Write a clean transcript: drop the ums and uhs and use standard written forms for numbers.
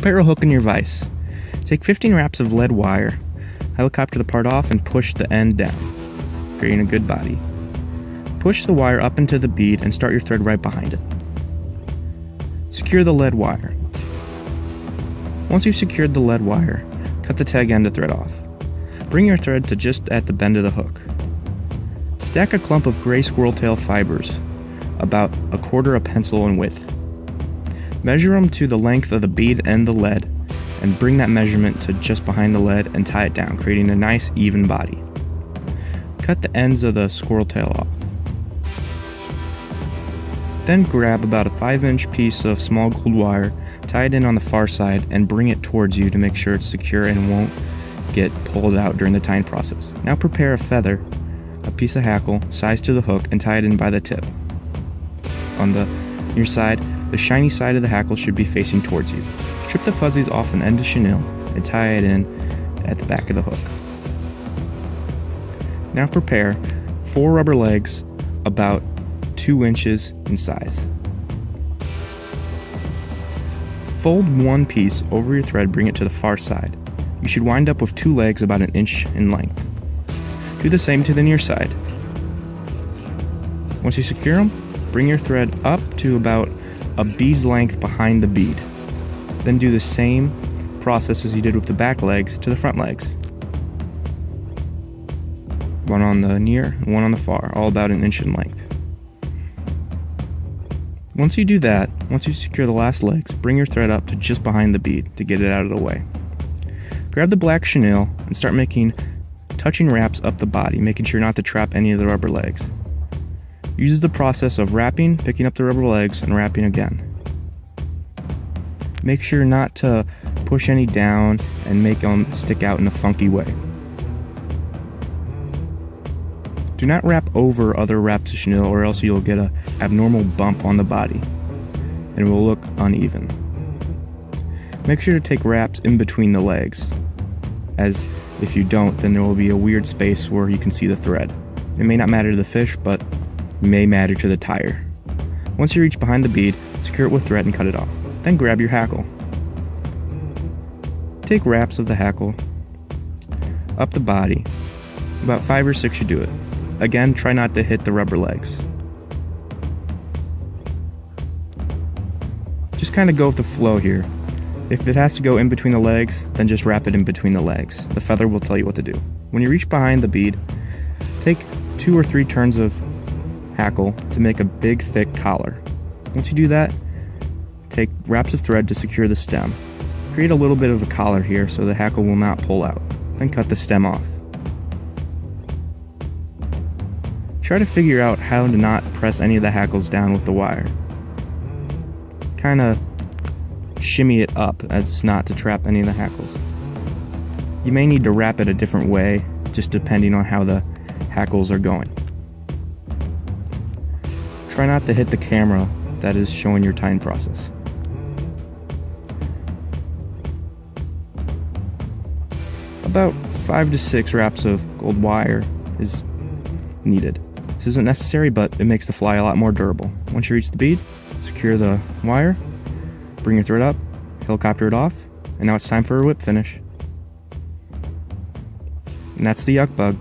Prepare a hook in your vise. Take 15 wraps of lead wire, helicopter the part off, and push the end down, creating a good body. Push the wire up into the bead and start your thread right behind it. Secure the lead wire. Once you've secured the lead wire, cut the tag end of thread off. Bring your thread to just at the bend of the hook. Stack a clump of gray squirrel tail fibers, about 1/4 pencil in width. Measure them to the length of the bead and the lead, and bring that measurement to just behind the lead and tie it down, creating a nice even body. Cut the ends of the squirrel tail off. Then grab about a 5-inch piece of small gold wire, tie it in on the far side, and bring it towards you to make sure it's secure and won't get pulled out during the tying process. Now prepare a feather, a piece of hackle, size to the hook, and tie it in by the tip. On your side, the shiny side of the hackle should be facing towards you. Strip the fuzzies off an end of chenille and tie it in at the back of the hook. Now prepare 4 rubber legs about 2 inches in size. Fold one piece over your thread, bring it to the far side. You should wind up with 2 legs about 1 inch in length. Do the same to the near side. Once you secure them, bring your thread up to about a bead's length behind the bead. Then do the same process as you did with the back legs to the front legs. One on the near and one on the far, all about 1 inch in length. Once you do that, once you secure the last legs, bring your thread up to just behind the bead to get it out of the way. Grab the black chenille and start making touching wraps up the body, making sure not to trap any of the rubber legs. Use the process of wrapping, picking up the rubber legs, and wrapping again. Make sure not to push any down and make them stick out in a funky way. Do not wrap over other wraps of chenille, or else you'll get an abnormal bump on the body and it will look uneven. Make sure to take wraps in between the legs, as if you don't, then there will be a weird space where you can see the thread. It may not matter to the fish, but may matter to the tire. Once you reach behind the bead, secure it with thread and cut it off. Then grab your hackle. Take wraps of the hackle up the body. About 5 or 6 should do it. Again, try not to hit the rubber legs. Just kind of go with the flow here. If it has to go in between the legs, then just wrap it in between the legs. The feather will tell you what to do. When you reach behind the bead, take 2 or 3 turns of hackle to make a big thick collar. Once you do that, take wraps of thread to secure the stem. Create a little bit of a collar here so the hackle will not pull out. Then cut the stem off. Try to figure out how to not press any of the hackles down with the wire. Kind of shimmy it up as not to trap any of the hackles. You may need to wrap it a different way, just depending on how the hackles are going. Try not to hit the camera that is showing your tying process. About 5 to 6 wraps of gold wire is needed. This isn't necessary, but it makes the fly a lot more durable. Once you reach the bead, secure the wire, bring your thread up, helicopter it off, and now it's time for a whip finish. And that's the Yuk Bug.